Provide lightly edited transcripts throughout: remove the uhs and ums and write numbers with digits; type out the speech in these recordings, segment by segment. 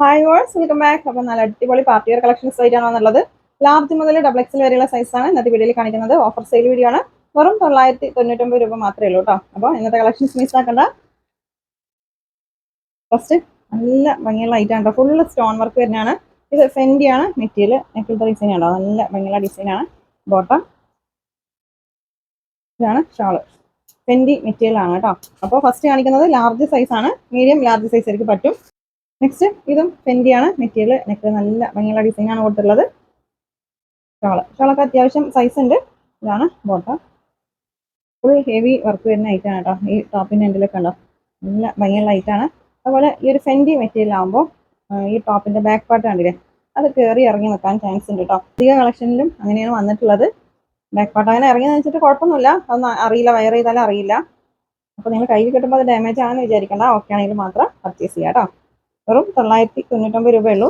Hi verse welcome back. അപ്പോൾ നല്ല അടിപൊളി പാർട്ടി വെയർ കളക്ഷൻസ് ആയിട്ടാണ് വന്നുള്ളത്. ലാർജ് മുതൽ ഡബിൾ എക്സൽ വരെയുള്ള സൈസാണ് ഇന്നത്തെ വീഡിയോയിൽ കാണിക്കുന്നത്. ഓഫർ സെയിൽ വീഡിയോ ആണ്. വെറും 999 രൂപ മാത്രമേ ഉള്ളൂ കേട്ടോ. അപ്പോൾ ഇന്നത്തെ കളക്ഷൻസ് മിസ് ആക്കണ്ട. ഫസ്റ്റ് നല്ല ഭംഗിയുള്ള ഐറ്റാണ് കേട്ടോ. ഫുള്ള് സ്റ്റോൺ വർക്ക് വരുന്നതാണ്. ഇത് ഫെൻഡി ആണ് മെറ്റീരിയൽ. നെക്കിലത്തെ ഡിസൈൻ ഉണ്ടോ, നല്ല ഭംഗിയുള്ള ഡിസൈനാണ്. ബോട്ടം ഇതാണ് ഷാള്. ഫെൻഡി മെറ്റീരിയൽ ആണ് കേട്ടോ. അപ്പോൾ ഫസ്റ്റ് കാണിക്കുന്നത് ലാർജ് സൈസ് ആണ്. മീഡിയം ലാർജ് സൈസ് എനിക്ക് പറ്റും. നെക്സ്റ്റ് ഇതും ഫെൻഡിയാണ് മെറ്റീരിയൽ. നെക്ക് നല്ല ഭംഗിയുള്ള ഡിസൈനാണ് കൊടുത്തുള്ളത്. ഷാളൊക്കെ അത്യാവശ്യം സൈസ് ഉണ്ട്. ഇതാണ് ബോട്ടം. ഫുൾ ഹെവി വർക്ക് വരുന്ന ഐറ്റാണ് കേട്ടോ. ഈ ടോപ്പിൻ്റെ എൻഡിലൊക്കെ ഉണ്ടോ, നല്ല ഭംഗിയുള്ള ഐറ്റാണ്. അതുപോലെ ഈ ഒരു ഫെൻഡി മെറ്റീരിയൽ ആകുമ്പോൾ ഈ ടോപ്പിന്റെ ബാക്ക് പാർട്ട് കണ്ടില്ലേ, അത് കയറി ഇറങ്ങി നിൽക്കാൻ ചാൻസ് ഉണ്ട് കേട്ടോ. അധിക കളക്ഷനിലും അങ്ങനെയാണ് വന്നിട്ടുള്ളത്. ബാക്ക് പാർട്ട് അങ്ങനെ ഇറങ്ങി വെച്ചിട്ട് കുഴപ്പമൊന്നുമില്ല, അതൊന്നും അറിയില്ല, വയർ ചെയ്താലും അറിയില്ല. അപ്പോൾ നിങ്ങൾ കയ്യിൽ കിട്ടുമ്പോൾ അത് ഡാമേജ് ആണെന്ന് വിചാരിക്കേണ്ട. ഓക്കെ ആണെങ്കിൽ മാത്രം പർച്ചേസ് ചെയ്യാം കേട്ടോ. വെറും 999 രൂപയുള്ളൂ.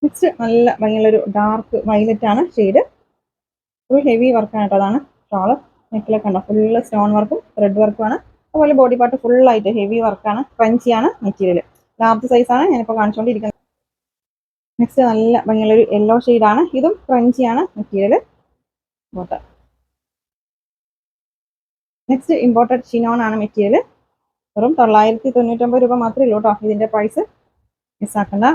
നെക്സ്റ്റ് നല്ല ഭംഗിയുള്ളൊരു ഡാർക്ക് വയലറ്റ് ആണ് ഷെയ്ഡ്. ഫുൾ ഹെവി വർക്കാണ് കേട്ടോ. അതാണ് ഷോള്. നെക്കിലൊക്കെ ഉണ്ടോ, ഫുള്ള് സ്റ്റോൺ വർക്കും ത്രെഡ് വർക്കുമാണ്. അതുപോലെ ബോഡി പാർട്ട് ഫുള്ളായിട്ട് ഹെവി വർക്കാണ്. ക്രഞ്ചിയാണ് മെറ്റീരിയൽ. ലാർജ് സൈസാണ് ഞാനിപ്പോൾ കാണിച്ചുകൊണ്ടിരിക്കുന്നത്. നെക്സ്റ്റ് നല്ല ഭംഗിയുള്ളൊരു യെല്ലോ ഷെയ്ഡാണ്. ഇതും ക്രഞ്ചിയാണ് material. Bottom. Next imported chiffon ആണ് മെറ്റീരിയൽ. വെറും 999 രൂപ മാത്രമേ ഉള്ളൂ കേട്ടോ. ഇതിന്റെ പ്രൈസ് മിസ്സാക്കണ്ട.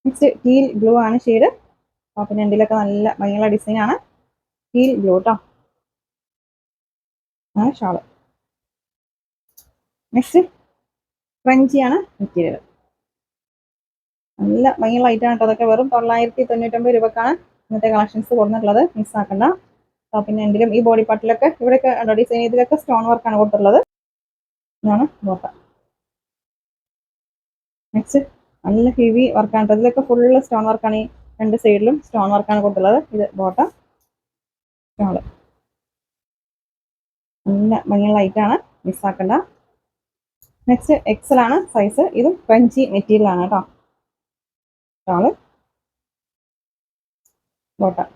നെക്സ്റ്റ് ടീൽ ബ്ലൂ ആണ് ഷെയ്ഡ്. ടോപ്പിന്റെ എൻഡിലൊക്കെ നല്ല ഭംഗിയുള്ള ഡിസൈനാണ്. ടീൽ ബ്ലൂ കേട്ടോ. ആണ് ഷാള്. നെക്സ്റ്റ് ക്രഞ്ചിയാണ് മെറ്റീരിയൽ. നല്ല ഭംഗിയുള്ള ഐറ്റം കേട്ടോ. അതൊക്കെ വെറും 999 രൂപക്കാണ് ഇന്നത്തെ കളക്ഷൻസ് കൊടുത്തിട്ടുള്ളത്. മിസ്സാക്കണ്ട. ടോപ്പിന്റെ എൻഡിലും ഈ ബോഡി പാർട്ടിലൊക്കെ ഇവിടെയൊക്കെ ഡിസൈൻ ചെയ്തിലൊക്കെ സ്റ്റോൺ വർക്കാണ് കൊടുത്തിട്ടുള്ളത്. ഇതാണ് ബോട്ടം. നെക്സ്റ്റ് നല്ല ഹെവി വർക്കാണ്. ഇതിലൊക്കെ ഫുള്ള് സ്റ്റോൺ വർക്കാണ്. ഈ രണ്ട് സൈഡിലും സ്റ്റോൺ വർക്കാണ് കൊടുത്തുള്ളത്. ഇത് ബോട്ടം. ഷാള്. നല്ല ഭംഗിയുള്ള ഐറ്റാണ്, മിസ്സാക്കണ്ട. നെക്സ്റ്റ് എക്സൽ ആണ് സൈസ്. ഇതും ക്രഞ്ചി മെറ്റീരിയൽ ആണ് കേട്ടോ. ഷാള്. ബോട്ടം.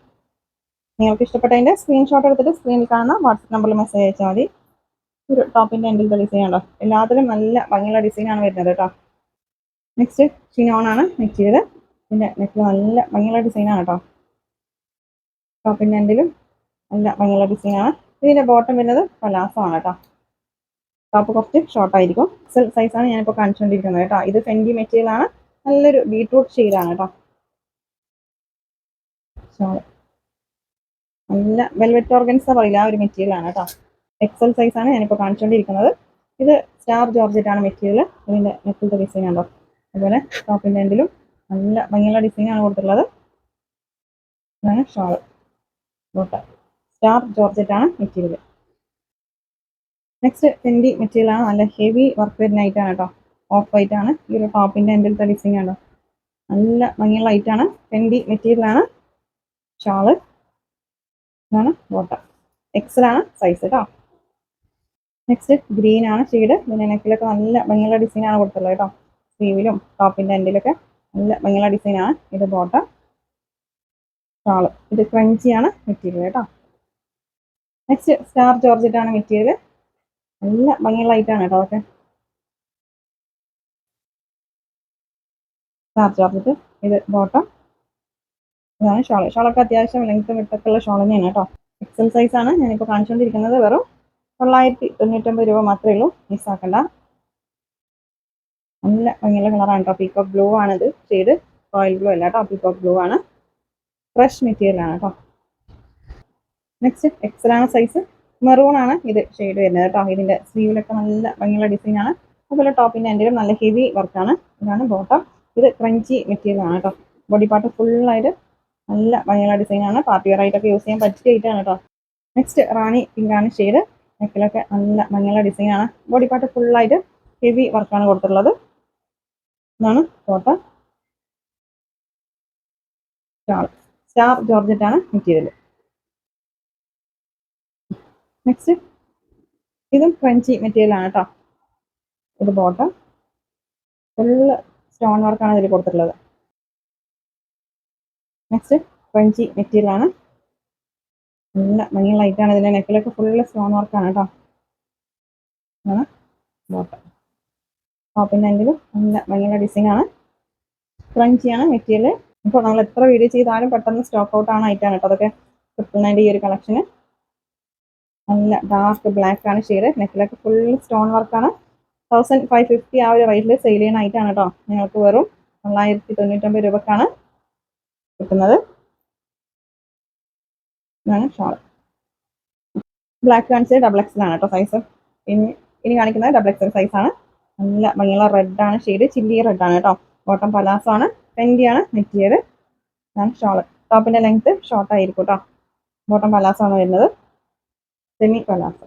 നിങ്ങൾക്ക് ഇഷ്ടപ്പെട്ടതിന്റെ സ്ക്രീൻഷോട്ട് എടുത്തിട്ട് സ്ക്രീനിൽ കാണുന്ന വാട്സപ്പ് നമ്പറിൽ മെസ്സേജ് അയച്ചാൽ മതി. ഒരു ടോപ്പിന്റെ എൻഡിലത്തെ ഡിസൈൻ ഉണ്ടോ, എല്ലാത്തിലും നല്ല ഭംഗിയുള്ള ഡിസൈനാണ് വരുന്നത് കേട്ടോ. നെക്സ്റ്റ് ഷിനോൺ ആണ് മെറ്റീരിയൽ. പിന്നെ നെക്ക് നല്ല ഭംഗിയുള്ള ഡിസൈനാണ് കേട്ടോ. ടോപ്പിന്റെ എൻഡിലും നല്ല ഭംഗിയുള്ള ഡിസൈനാണ്. ഇതിന്റെ ബോട്ടം വരുന്നത് പലാസമാണ് കേട്ടോ. ടോപ്പ് കുറച്ച് ഷോർട്ട് ആയിരിക്കും. എക്സൽ സൈസാണ് ഞാനിപ്പോൾ കാണിച്ചുകൊണ്ടിരിക്കുന്നത് കേട്ടോ. ഇത് ഫെൻഡി മെറ്റീരിയൽ ആണ്. നല്ലൊരു ബീട്രൂട്ട് ഷെയ്ഡാണ് കേട്ടോ. നല്ല വെൽവെറ്റ് ഓർഗൻസ പറയില്ല, ആ ഒരു മെറ്റീരിയൽ ആണ് കേട്ടോ. എക്സൽ സൈസാണ് ഞാനിപ്പോൾ കാണിച്ചുകൊണ്ടിരിക്കുന്നത്. ഇത് സ്റ്റാർ ജോർജറ്റ് ആണ് മെറ്റീരിയൽ. ഇതിന്റെ നെക്കിലത്തെ ഡിസൈൻ ഉണ്ടോ, അതുപോലെ ടോപ്പിന്റെ എൻഡിലും നല്ല ഭംഗിയുള്ള ഡിസൈനാണ് കൊടുത്തിട്ടുള്ളത്. ഇതാണ് ഷാള്. ബോട്ടം. സ്റ്റാർ ജോർജറ്റ് ആണ് മെറ്റീരിയൽ. നെക്സ്റ്റ് ഫെൻഡി മെറ്റീരിയൽ ആണ്. നല്ല ഹെവി വർക്ക് വരുന്ന ഐറ്റാണ് കേട്ടോ. ഓഫ് വൈറ്റ് ആണ്. ഈ ഒരു ടോപ്പിന്റെ എൻഡിലത്തെ ഡിസൈൻ ഉണ്ടോ, നല്ല ഭംഗിയുള്ള ഐറ്റാണ്. ഫെൻഡി മെറ്റീരിയൽ ആണ്. ഷാള്. ഇതാണ് ബോട്ടം. എക്സൽ ആണ് സൈസ് കേട്ടോ. നെക്സ്റ്റ് ഗ്രീൻ ആണ് ഷെയ്ഡ്. ഇതിന്റെ നെക്കിലൊക്കെ നല്ല ഭംഗിയുള്ള ഡിസൈനാണ് കൊടുത്തുള്ളത് കേട്ടോ. സ്ലീവിലും ടോപ്പിന്റെ എൻഡിലൊക്കെ നല്ല ഭംഗിയുള്ള ഡിസൈനാണ്. ഇത് ബോട്ടം. ഷാള്. ഇത് ക്രഞ്ചിയാണ് മെറ്റീരിയൽ കേട്ടോ. നെക്സ്റ്റ് സ്റ്റാർ ജോർജറ്റ് ആണ് മെറ്റീരിയൽ. നല്ല ഭംഗിയുള്ള ഐറ്റാണ് കേട്ടോ. അതൊക്കെ സ്റ്റാർ ജോർജറ്റ്. ഇത് ബോട്ടം. ഇതാണ് ഷാള്. ഷാളൊക്കെ അത്യാവശ്യം ലെങ്ത്തും വിട്ടൊക്കെ ഉള്ള ഷാൾ തന്നെയാണ് കേട്ടോ. എക്സൽ സൈസ് ആണ് ഞാനിപ്പോൾ കാണിച്ചുകൊണ്ടിരിക്കുന്നത്. വെറും 999 രൂപ മാത്രമേ ഉള്ളൂ. മിസ്സാക്കണ്ട. നല്ല ഭംഗിയുള്ള കളറാണ് കേട്ടോ. പീകോക്ക് ബ്ലൂ ആണിത് ഷെയ്ഡ്. റോയൽ ബ്ലൂ അല്ല കേട്ടോ, പീകോക്ക് ബ്ലൂ ആണ്. ഫ്രഷ് മെറ്റീരിയൽ ആണ് കേട്ടോ. നെക്സ്റ്റ് എക്സൽ ആണ് സൈസ്. മെറൂൺ ആണ് ഇത് ഷെയ്ഡ് വരുന്നത് കേട്ടോ. ഇതിന്റെ സ്ലീവിലൊക്കെ നല്ല ഭംഗിയുള്ള ഡിസൈൻ ആണ്. അതുപോലെ ടോപ്പിന്റെ എൻഡിലും നല്ല ഹെവി വർക്കാണ്. ഇതാണ് ബോട്ടം. ഇത് ക്രഞ്ചി മെറ്റീരിയൽ ആണ് കേട്ടോ. ബോഡി പാർട്ട് ഫുള്ളായിട്ട് നല്ല ഭംഗിയുള്ള ഡിസൈൻ ആണ്. പാർട്ടി വെയർ ആയിട്ടൊക്കെ യൂസ് ചെയ്യാൻ പറ്റിയ ഐറ്റാണ് കേട്ടോ. നെക്സ്റ്റ് റാണി പിങ്ക് ആണ് ഷെയ്ഡ്. നെക്കിലൊക്കെ നല്ല ഭംഗിയുള്ള ഡിസൈൻ ആണ്. ബോഡി പാർട്ട് ഫുള്ളായിട്ട് ഹെവി വർക്കാണ് കൊടുത്തിട്ടുള്ളത്. ഇതാണ് ബോട്ടം. സ്റ്റാർ ജോർജറ്റ് ആണ് മെറ്റീരിയൽ. നെക്സ്റ്റ് ഇതും ക്രഞ്ചി മെറ്റീരിയൽ ആണ് കേട്ടോ. ഇത് ബോട്ടം. ഫുള്ള് സ്റ്റോൺ വർക്കാണ് ഇതിൽ കൊടുത്തിട്ടുള്ളത്. നെക്സ്റ്റ് ക്രഞ്ചി മെറ്റീരിയൽ ആണ്. നല്ല ഭംഗിയുള്ള ഐറ്റാണ്. ഇതിന്റെ നെക്കിലൊക്കെ ഫുള്ള് സ്റ്റോൺ വർക്കാണ് കേട്ടോ. ആണ് ബോട്ടം. ടോപ്പിൻ്റെ എങ്കിലും നല്ല ഭംഗിയുള്ള ഡിസൈനാണ്, ക്രഞ്ചിയാണ് മെറ്റീരിയൽ. ഇപ്പോൾ നമ്മൾ എത്ര വീഡിയോ ചെയ്താലും പെട്ടെന്ന് സ്റ്റോക്ക് ഔട്ട് ആണ് ആയിട്ടാണ് കേട്ടോ അതൊക്കെ കിട്ടുന്നതിൻ്റെ ഈ ഒരു കളക്ഷന്. നല്ല ഡാർക്ക് ബ്ലാക്ക് ആണ് ഷെയ്ഡ്, നെക്കിലൊക്കെ ഫുൾ സ്റ്റോൺ വർക്കാണ്. 1550 ആ ഒരു റേറ്റിൽ സെയിൽ ചെയ്യാനായിട്ടാണ് കേട്ടോ. നിങ്ങൾക്ക് വെറും 999 രൂപക്കാണ് കിട്ടുന്നത്. ഇതാണ് ഷാൾ. ബ്ലാക്ക് കാണിച്ചത് ഡബിൾ എക്സൽ ആണ് കേട്ടോ സൈസ്. ഇനി കാണിക്കുന്നത് ഡബിൾ എക്സൽ സൈസ് ആണ്. നല്ല ഭംഗിയുള്ള റെഡ് ആണ് ഷെയ്ഡ്, ചില്ലി റെഡ് ആണ് കേട്ടോ. ബോട്ടം പലാസോ ആണ്, ഫെൻഡിയാണ് മെറ്റീരിയൽ. ഇതാണ് ഷാള്. ടോപ്പിന്റെ ലെങ്ത് ഷോർട്ട് ആയിരിക്കും കേട്ടോ. ബോട്ടം പലാസോ ആണ് വരുന്നത്, സെമി പലാസോ.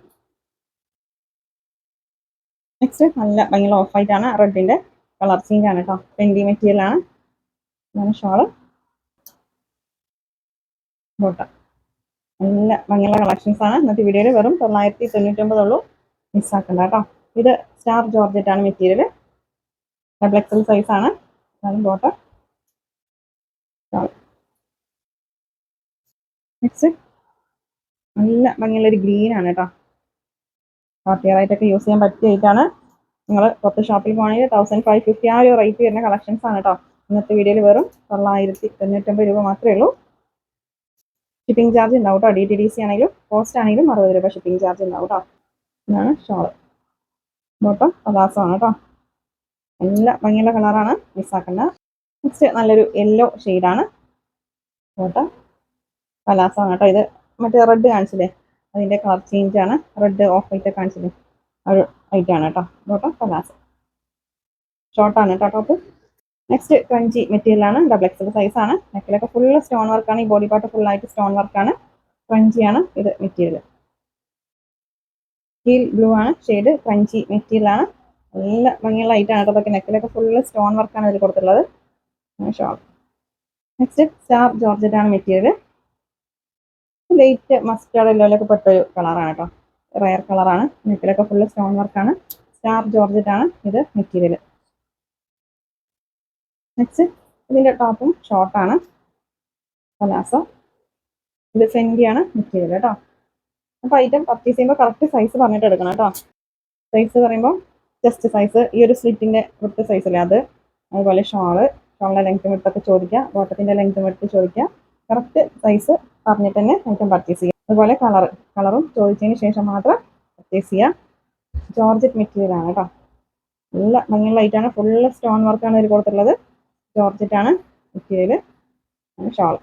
നെക്സ്റ്റ് നല്ല ഭംഗിയുള്ള ഓഫ് വൈറ്റ് ആണ്, റെഡിന്റെ കളർ ചേഞ്ച് ആണ് കേട്ടോ. ഫെൻഡി മെറ്റീരിയൽ ആണ്. ഇതാണ് ഷാള്, ബോട്ടം. നല്ല ഭംഗിയുള്ള കളക്ഷൻസ് ആണ്. ഇന്നത്തെ വീഡിയോയിൽ വെറും 999 ഉള്ളൂ, മിസ്സാക്കണ്ട കേട്ടോ. ഇത് സ്റ്റാർ ജോർജറ്റ് ആണ് മെറ്റീരിയൽ, ഡബിൾ എക്സൽ സൈസ് ആണ്. ബോട്ടം. നെക്സ്റ്റ് നല്ല ഭംഗിയുള്ളൊരു ഗ്രീൻ ആണ് കേട്ടോ. പാർട്ടി ആയിട്ടൊക്കെ യൂസ് ചെയ്യാൻ പറ്റിയായിട്ടാണ്. നിങ്ങൾ പുറത്ത് ഷോപ്പിൽ പോകുകയാണെങ്കിൽ 1550 ആ ഒരു റേറ്റ് വരുന്ന കളക്ഷൻസ് ആണ് കേട്ടോ. ഇന്നത്തെ വീഡിയോയിൽ വെറും 999 രൂപ മാത്രമേ ഉള്ളൂ. ഷിപ്പിംഗ് ചാർജ് ഉണ്ടാവും കേട്ടോ. DTDC ആണെങ്കിലും പോസ്റ്റ് ആണെങ്കിലും 60 രൂപ ഷിപ്പിംഗ് ചാർജ് ഉണ്ടാവും കേട്ടോ. ഇതാണ് ഷോള്, ബോട്ടം പലാസോ ആണ് കേട്ടോ. നല്ല ഭംഗിയുള്ള കളറാണ്, മിസ്സാക്കണ്ട. നെക്സ്റ്റ് നല്ലൊരു യെല്ലോ ഷെയ്ഡാണ്, ബോട്ടം പലാസോ ആണ് കേട്ടോ. ഇത് മറ്റേ റെഡ് കാണിച്ചില്ലേ, അതിൻ്റെ കളർ ചേഞ്ച് ആണ്. റെഡ് ഓഫ് വൈറ്റ് ഒക്കെ കാണിച്ചില്ലേ, ഒരു ഐറ്റം ആണ് കേട്ടോ. ബോട്ടം പലാസോ, ഷോർട്ടാണ് കേട്ടോ ടോപ്പ്. നെക്സ്റ്റ് ക്രഞ്ചി മെറ്റീരിയൽ ആണ്, ഡബിൾ എക്സൽ സൈസ് ആണ്. നെക്കിലൊക്കെ ഫുൾ സ്റ്റോൺ വർക്കാണ്, ഈ ബോഡി പാർട്ട് ഫുൾ ആയിട്ട് സ്റ്റോൺ വർക്കാണ്. ക്രഞ്ചിയാണ് ഇത് മെറ്റീരിയൽ. ഹീൽ ബ്ലൂ ആണ് ഷെയ്ഡ്, ക്രഞ്ചി മെറ്റീരിയൽ ആണ്. നല്ല ഭംഗിയുള്ള ഐറ്റം ആണ് കേട്ടോ. അതൊക്കെ നെക്കിലൊക്കെ ഫുൾ സ്റ്റോൺ വർക്കാണ് ഇതിൽ കൊടുത്തിട്ടുള്ളത്. ഷോൾ. നെക്സ്റ്റ് സ്റ്റാർ ജോർജറ്റ് ആണ് മെറ്റീരിയൽ. ലൈറ്റ് മസ്റ്റാർഡ് യെല്ലോയിലൊക്കെ പെട്ടൊരു കളറാണ് കേട്ടോ, റയർ കളറാണ്. നെക്കിലൊക്കെ ഫുൾ സ്റ്റോൺ വർക്കാണ്. സ്റ്റാർ ജോർജറ്റ് ആണ് ഇത് മെറ്റീരിയൽ. നെക്സ്റ്റ് ഇതിൻ്റെ ടോപ്പും ഷോർട്ടാണ്, പലാസോ. ഇത് ഫെൻഡിയാണ് മെറ്റീരിയൽ കേട്ടോ. അപ്പോൾ ഐറ്റം പർച്ചേസ് ചെയ്യുമ്പോൾ കറക്റ്റ് സൈസ് പറഞ്ഞിട്ട് എടുക്കണം കേട്ടോ. സൈസ് പറയുമ്പോൾ ചെസ്റ്റ് സൈസ്, ഈ ഒരു സ്ലിറ്റിൻ്റെ വിട്ട് സൈസ് അല്ലേ അത്. അതുപോലെ ഷോളിൻ്റെ ലെങ്ത്തും വിട്ടൊക്കെ ചോദിക്കുക, ബോട്ടത്തിൻ്റെ ലെങ്ത്തും വിട്ട് ചോദിക്കുക. കറക്റ്റ് സൈസ് പറഞ്ഞിട്ട് തന്നെ ഐറ്റം പർച്ചേസ് ചെയ്യുക. അതുപോലെ കളറും ചോദിച്ചതിന് ശേഷം മാത്രം പർച്ചേസ് ചെയ്യുക. ജോർജറ്റ് മെറ്റീരിയൽ ആണ് കേട്ടോ. നല്ല ഭംഗിയുള്ള ഐറ്റാണ്, ഫുള്ള് സ്റ്റോൺ വർക്കാണ് ഇതിൽ കൊടുത്തിട്ടുള്ളത്. ജോർജറ്റ് ആണ് മെറ്റീരിയൽ. ഷോൾ.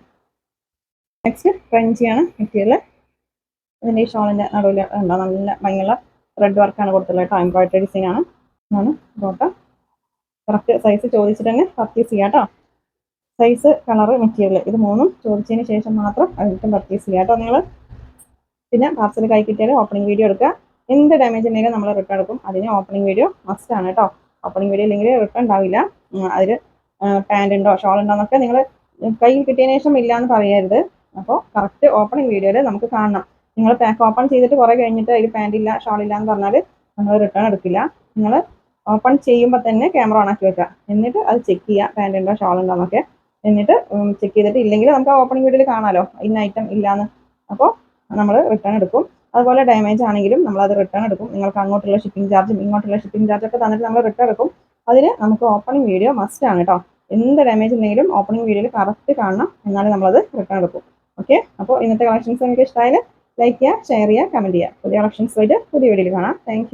നെക്സ്റ്റ് ക്രഞ്ചിയാണ് മെറ്റീരിയൽ. ഇതിൻ്റെ ഈ ഷോളിൻ്റെ നടുവിൽ ഉണ്ടോ നല്ല ഭംഗിയുള്ള റെഡ് വർക്കാണ് കൊടുത്തിട്ടുള്ളത് കേട്ടോ. എംബ്രോയിഡറി ഡിസൈൻ ആണ്. ആണ് ബോട്ടം. കറക്റ്റ് സൈസ് ചോദിച്ചിട്ട് തന്നെ പർച്ചേസ് ചെയ്യാം കേട്ടോ. സൈസ്, കളറ്, മെറ്റീരിയൽ ഇത് മൂന്നും ചോദിച്ചതിന് ശേഷം മാത്രം ഐറ്റം പർച്ചേസ് ചെയ്യാം കേട്ടോ നിങ്ങൾ. പിന്നെ പാർസൽ കൈ കിട്ടിയാൽ ഓപ്പണിംഗ് വീഡിയോ എടുക്കുക. എന്ത് ഡാമേജ് ഉണ്ടെങ്കിലും നമ്മൾ റിട്ടേൺ എടുക്കും. അതിന് ഓപ്പണിംഗ് വീഡിയോ മസ്റ്റ് ആണ് കേട്ടോ. ഓപ്പണിംഗ് വീഡിയോ ഇല്ലെങ്കിൽ റിട്ടേൺ ഉണ്ടാവില്ല. അതിൽ പാൻറ് ഉണ്ടോ ഷോൾ ഉണ്ടോ എന്നൊക്കെ നിങ്ങൾ കയ്യിൽ കിട്ടിയതിന് ശേഷം ഇല്ല എന്ന് പറയരുത്. അപ്പോൾ കറക്റ്റ് ഓപ്പണിംഗ് വീഡിയോയിൽ നമുക്ക് കാണണം. നിങ്ങൾ പാക്ക് ഓപ്പൺ ചെയ്തിട്ട് കുറേ കഴിഞ്ഞിട്ട് അതിൽ പാൻറ് ഇല്ല ഷോൾ ഇല്ല എന്ന് പറഞ്ഞാൽ നമ്മൾ റിട്ടേൺ എടുക്കില്ല. നിങ്ങൾ ഓപ്പൺ ചെയ്യുമ്പോൾ തന്നെ ക്യാമറ ഓൺ ആക്കി വെക്കുക. എന്നിട്ട് അത് ചെക്ക് ചെയ്യുക, പാൻറ് ഉണ്ടോ ഷോൾ ഉണ്ടോ എന്നൊക്കെ. എന്നിട്ട് ചെക്ക് ചെയ്തിട്ട് ഇല്ലെങ്കിൽ നമുക്ക് ഓപ്പണിംഗ് വീഡിയോയിൽ കാണാമല്ലോ ഇന്ന ഐറ്റം ഇല്ലയെന്ന്. അപ്പോൾ നമ്മൾ റിട്ടേൺ എടുക്കും. അതുപോലെ ഡാമേജ് ആണെങ്കിലും നമ്മളത് റിട്ടേൺ എടുക്കും. നിങ്ങൾക്ക് അങ്ങോട്ടുള്ള ഷിപ്പിംഗ് ചാർജും ഇങ്ങോട്ടുള്ള ഷിപ്പിംഗ് ചാർജൊക്കെ തന്നിട്ട് നമ്മൾ റിട്ടേൺ എടുക്കും. അതിന് നമുക്ക് ഓപ്പണിംഗ് വീഡിയോ മസ്റ്റ് ആണ് കേട്ടോ. എന്ത് ഡാമേജ് ഉണ്ടെങ്കിലും ഓപ്പണിംഗ് വീഡിയോയിൽ കറക്റ്റ് കാണണം, എന്നാലും നമ്മളത് റിട്ടേൺ എടുക്കും. ഓക്കെ. അപ്പോൾ ഇന്നത്തെ കളക്ഷൻസ് നിങ്ങൾക്ക് ഇഷ്ടമായാൽ ലൈക്ക് ചെയ്യുക, ഷെയർ ചെയ്യുക, കമൻറ്റ് ചെയ്യുക. പുതിയ കളക്ഷൻസ് ആയിട്ട് പുതിയ വീഡിയോയിൽ കാണാം. താങ്ക്